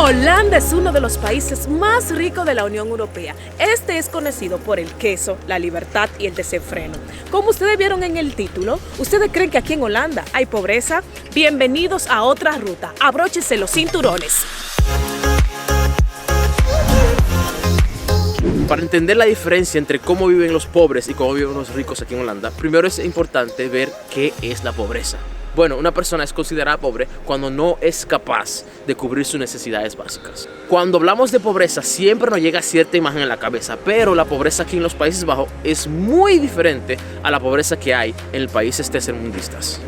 Holanda es uno de los países más ricos de la Unión Europea. Este es conocido por el queso, la libertad y el desenfreno. Como ustedes vieron en el título, ¿ustedes creen que aquí en Holanda hay pobreza? Bienvenidos a otra ruta. Abróchense los cinturones. Para entender la diferencia entre cómo viven los pobres y cómo viven los ricos aquí en Holanda, primero es importante ver qué es la pobreza. Bueno, una persona es considerada pobre cuando no es capaz de cubrir sus necesidades básicas. Cuando hablamos de pobreza siempre nos llega cierta imagen en la cabeza, pero la pobreza aquí en los Países Bajos es muy diferente a la pobreza que hay en países tercermundistas.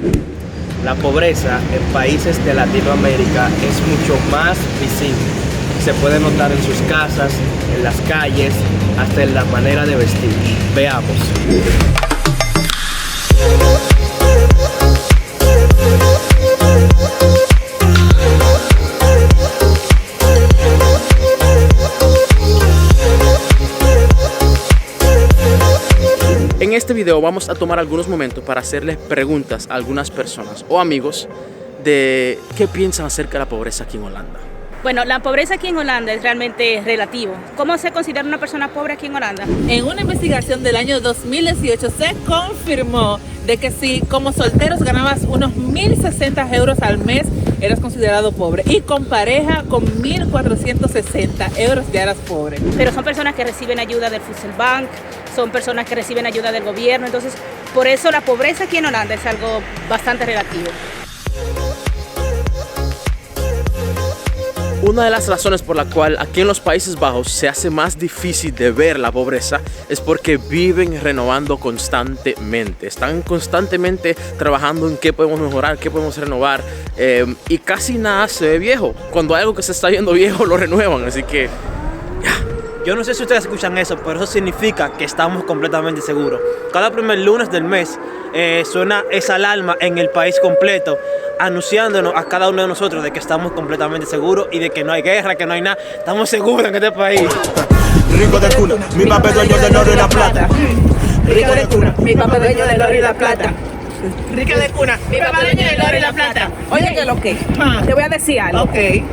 La pobreza en países de Latinoamérica es mucho más visible. Se puede notar en sus casas, en las calles, hasta en la manera de vestir. Veamos. En este video vamos a tomar algunos momentos para hacerles preguntas a algunas personas o amigos de qué piensan acerca de la pobreza aquí en Holanda. Bueno, la pobreza aquí en Holanda es realmente relativo. ¿Cómo se considera una persona pobre aquí en Holanda? En una investigación del año 2018 se confirmó de que si como solteros ganabas unos 1.060 euros al mes, eras considerado pobre. Y con pareja, con 1.460 euros ya eras pobre. Pero son personas que reciben ayuda del Bank, son personas que reciben ayuda del gobierno. Entonces, por eso la pobreza aquí en Holanda es algo bastante relativo. Una de las razones por la cual aquí en los Países Bajos se hace más difícil de ver la pobreza es porque viven renovando constantemente. Están constantemente trabajando en qué podemos mejorar, qué podemos renovar y casi nada se ve viejo. Cuando hay algo que se está viendo viejo lo renuevan, así que Yo no sé si ustedes escuchan eso, pero eso significa que estamos completamente seguros. Cada primer lunes del mes suena esa alarma en el país completo, anunciándonos a cada uno de nosotros de que estamos completamente seguros y de que no hay guerra, que no hay nada. Estamos seguros en este país. Rico de cuna, mi papá es dueño del oro y la plata. Rico de cuna, mi papá es dueño del oro y la plata. Rica de cuna, mi papá dueño del oro y la plata. Oye, que lo que, te voy a decir algo.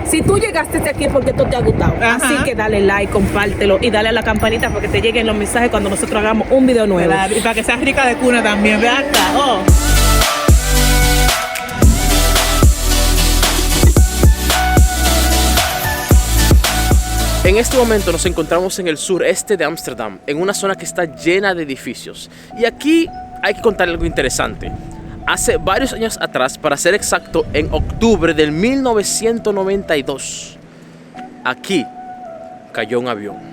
Si tú llegaste aquí es porque esto te ha gustado. Así que dale like, compártelo y dale a la campanita para que te lleguen los mensajes cuando nosotros hagamos un video nuevo. Claro, y para que seas rica de cuna también, ve acá. Oh. en este momento nos encontramos en el sureste de Ámsterdam, en una zona que está llena de edificios. Y aquí hay que contar algo interesante. Hace varios años atrás, para ser exacto, en octubre del 1992, aquí cayó un avión.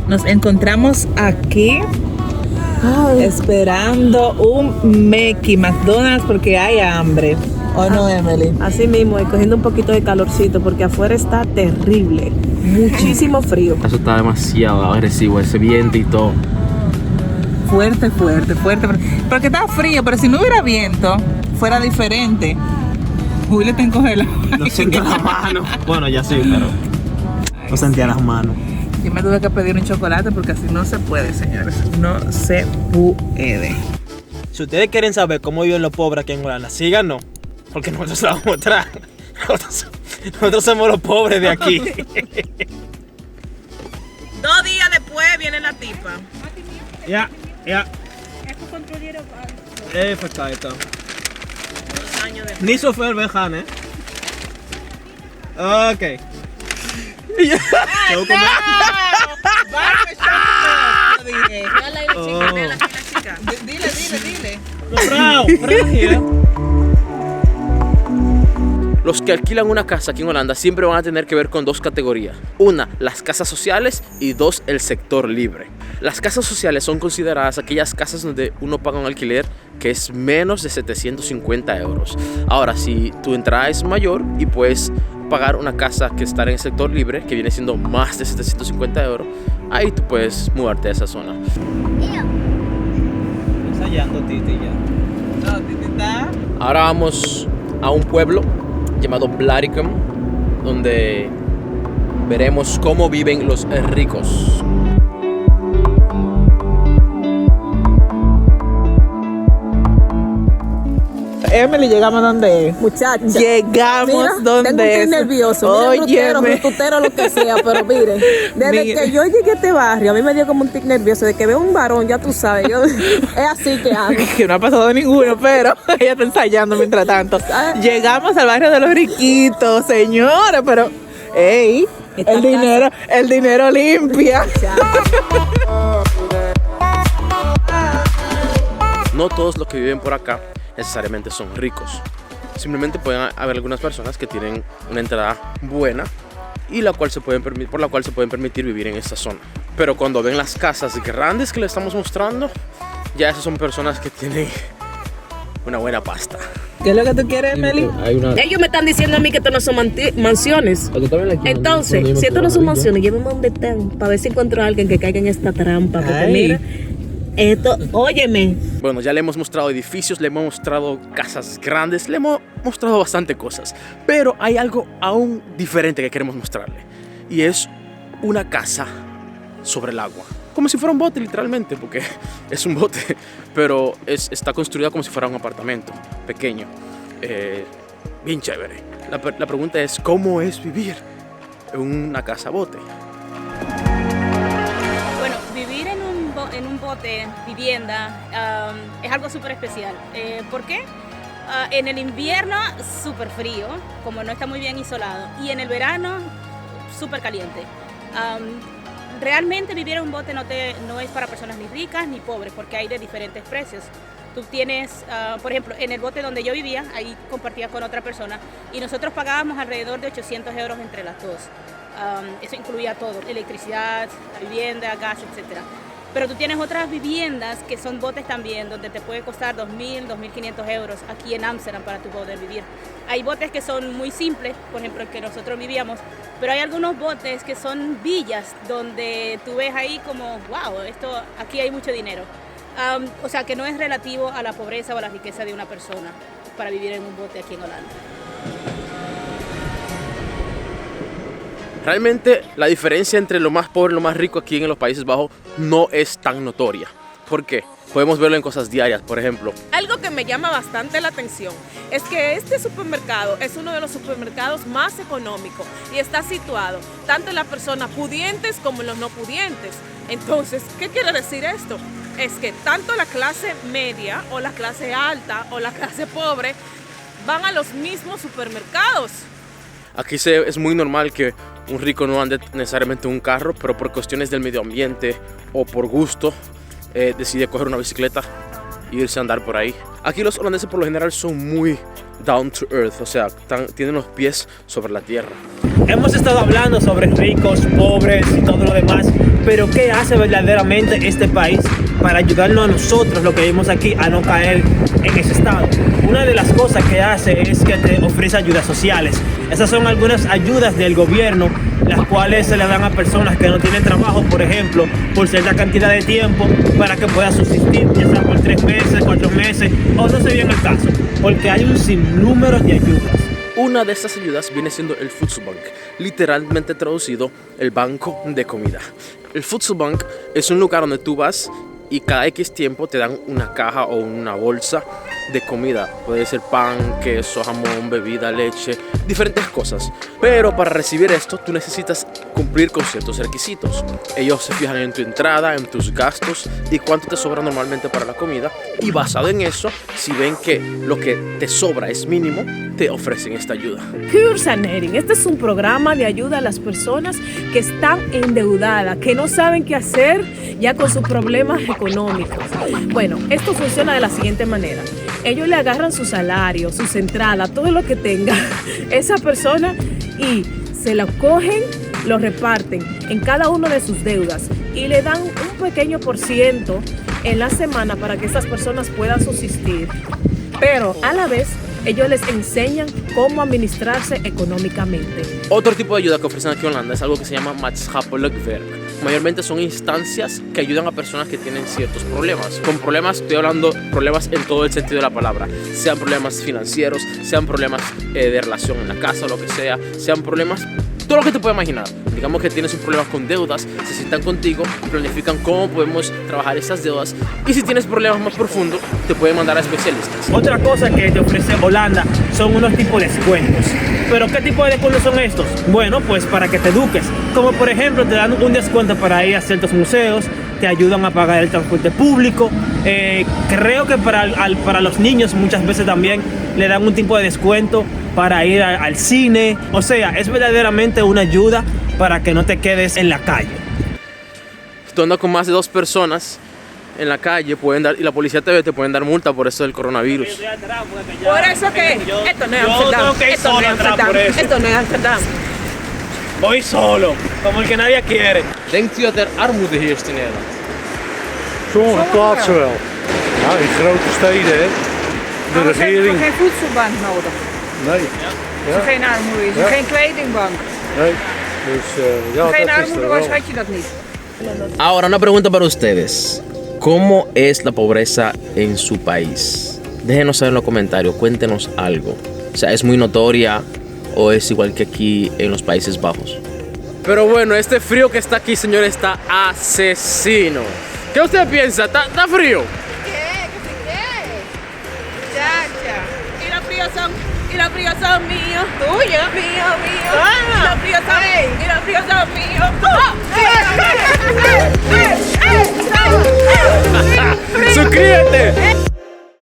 Nos encontramos aquí esperando un McDonald's porque hay hambre. ¿O no, Emily? Así mismo, y cogiendo un poquito de calorcito porque afuera está terrible. Muchísimo frío. Eso está demasiado agresivo, ese viento y todo. Fuerte. Porque está frío, pero si no hubiera viento, fuera diferente. Julio te congelado. No siento las manos. Bueno, ya sí, pero no sentía las manos. Yo me tuve que pedir un chocolate porque así no se puede, señores. No se puede. Si ustedes quieren saber cómo viven los pobres aquí en Holanda, síganos, porque nosotros se lo vamos a mostrar. Nosotros somos los pobres de aquí. 2 días después viene la tipa. Ya. Perfecto. 2 años después. Ni så fel vejan, Ok. Dile. Los que alquilan una casa aquí en Holanda siempre van a tener que ver con 2 categorías. Una, las casas sociales y 2, el sector libre. Las casas sociales son consideradas aquellas casas donde uno paga un alquiler que es menos de 750 euros. Ahora, si tu entrada es mayor y puedes pagar una casa que está en el sector libre, que viene siendo más de 750 euros, ahí tú puedes mudarte a esa zona. Ensayando Titi ya. No, Titi está. Ahora vamos a un pueblo llamado Blaricum, donde veremos cómo viven los ricos. Emily, llegamos donde es. Muchacha. Llegamos Mira, donde tengo es. que ir nervioso. Mira, Óyeme. frutero, lo que sea, pero miren, desde Mire. que yo llegué a este barrio, a mí me dio como un tic nervioso, de que veo un varón, ya tú sabes, es así que hago. Que no ha pasado ninguno, pero ella está ensayando mientras tanto. Llegamos al barrio de los riquitos, señora, pero ey, Esta el dinero limpia. No todos los que viven por acá necesariamente son ricos. Simplemente pueden haber algunas personas que tienen una entrada buena y por la cual se pueden permitir vivir en esta zona. Pero cuando ven las casas grandes que les estamos mostrando, ya esas son personas que tienen una buena pasta. ¿Qué es lo que tú quieres, Emily? Ellos me están diciendo a mí que esto no son mansiones. Entonces, si esto no son mansiones, llévenme donde estén para ver si encuentro a alguien que caiga en esta trampa. Porque Ay. mira, esto, óyeme. Bueno, ya le hemos mostrado edificios, le hemos mostrado casas grandes, le hemos mostrado bastante cosas. Pero hay algo aún diferente que queremos mostrarle. Y es una casa sobre el agua. Como si fuera un bote, literalmente, porque es un bote. Pero está construida como si fuera un apartamento pequeño. Bien chévere. La pregunta es, ¿cómo es vivir en una casa bote? Bueno, vivir en un bote, vivienda, es algo súper especial. ¿Por qué? En el invierno, súper frío, como no está muy bien isolado. Y en el verano, súper caliente. Realmente vivir en un bote no es para personas ni ricas ni pobres, porque hay de diferentes precios. Tú tienes, por ejemplo, en el bote donde yo vivía, ahí compartía con otra persona, y nosotros pagábamos alrededor de 800 euros entre las dos. Eso incluía todo, electricidad, la vivienda, gas, etc. Pero tú tienes otras viviendas que son botes también, donde te puede costar 2.000, 2.500 euros aquí en Ámsterdam para tú poder vivir. Hay botes que son muy simples, por ejemplo, el que nosotros vivíamos, pero hay algunos botes que son villas, donde tú ves ahí como, wow, aquí hay mucho dinero. O sea, que no es relativo a la pobreza o a la riqueza de una persona para vivir en un bote aquí en Holanda. Realmente la diferencia entre lo más pobre y lo más rico aquí en los Países Bajos no es tan notoria. ¿Por qué? Podemos verlo en cosas diarias, por ejemplo. Algo que me llama bastante la atención es que este supermercado es uno de los supermercados más económicos y está situado tanto en las personas pudientes como en los no pudientes. Entonces, ¿qué quiere decir esto? Es que tanto la clase media o la clase alta o la clase pobre van a los mismos supermercados. Aquí es muy normal que un rico no ande necesariamente en un carro, pero por cuestiones del medio ambiente o por gusto decide coger una bicicleta e irse a andar por ahí. Aquí los holandeses por lo general son muy down to earth, o sea, tienen los pies sobre la tierra. Hemos estado hablando sobre ricos, pobres y todo lo demás, pero ¿qué hace verdaderamente este país para ayudarnos a nosotros, lo que vivimos aquí, a no caer en ese estado? Una de las cosas que hace es que te ofrece ayudas sociales. Esas son algunas ayudas del gobierno, las cuales se le dan a personas que no tienen trabajo, por ejemplo, por cierta cantidad de tiempo para que puedan subsistir, ya sea por 3 meses, 4 meses, o no sé bien el caso, porque hay un sinnúmero de ayudas. Una de estas ayudas viene siendo el Voedselbank, literalmente traducido el banco de comida. El Voedselbank es un lugar donde tú vas y cada X tiempo te dan una caja o una bolsa de comida. Puede ser pan, queso, jamón, bebida, leche, diferentes cosas. Pero para recibir esto tú necesitas cumplir con ciertos requisitos. Ellos se fijan en tu entrada, en tus gastos y cuánto te sobra normalmente para la comida. Y basado en eso, si ven que lo que te sobra es mínimo, te ofrecen esta ayuda. Huursanering, este es un programa de ayuda a las personas que están endeudadas, que no saben qué hacer ya con sus problemas económicos. Bueno, esto funciona de la siguiente manera. Ellos le agarran su salario, sus entradas, todo lo que tenga esa persona y se lo cogen, lo reparten en cada una de sus deudas y le dan un pequeño % en la semana para que estas personas puedan subsistir. Pero a la vez Ellos les enseñan cómo administrarse económicamente. Otro tipo de ayuda que ofrecen aquí en Holanda es algo que se llama maatschappelijk werk. Mayormente son instancias que ayudan a personas que tienen ciertos problemas. Con problemas, estoy hablando problemas en todo el sentido de la palabra. Sean problemas financieros, sean problemas de relación en la casa o lo que sea, sean problemas, todo lo que te puedas imaginar. Digamos que tienes un problema con deudas, se sientan contigo, planifican cómo podemos trabajar esas deudas. Y si tienes problemas más profundos, te pueden mandar a especialistas. Otra cosa que te ofrece Holanda son unos tipos de descuentos. ¿Pero qué tipo de descuentos son estos? Bueno, pues para que te eduques. Como por ejemplo, te dan un descuento para ir a ciertos museos, te ayudan a pagar el transporte público. Creo que para los niños muchas veces también le dan un tipo de descuento para ir al cine. O sea, es verdaderamente una ayuda para que no te quedes en la calle. Si tú andas con más de 2 personas en la calle, y la policía te ve, te pueden dar multa por eso del coronavirus. Por eso que esto no es Amsterdam. Esto no es Amsterdam. Esto no es Amsterdam. Voy solo, como el que nadie quiere. Denkt u dat armoede heerst in Nederland? Sommige plaatsen wel. Ja, in grote steden, hè. De regering. Geen voedselbank nodig. Nee. Als er geen armoede is. Geen kledingbank. Nee. Dus ja, Geen dat is armoede er was, wel. had je dat niet. Ahora, una pregunta para ustedes. ¿Cómo es la pobreza en su país? Déjenos saber en los comentarios, cuéntenos algo. O sea, ¿es muy notoria o es igual que aquí en los Países Bajos? Pero bueno, este frío que está aquí, señor, está asesino. ¿Qué usted piensa? ¿Está frío? Y los fríos son míos. Tuyos. Míos. Y los fríos son míos. ¡Suscríbete!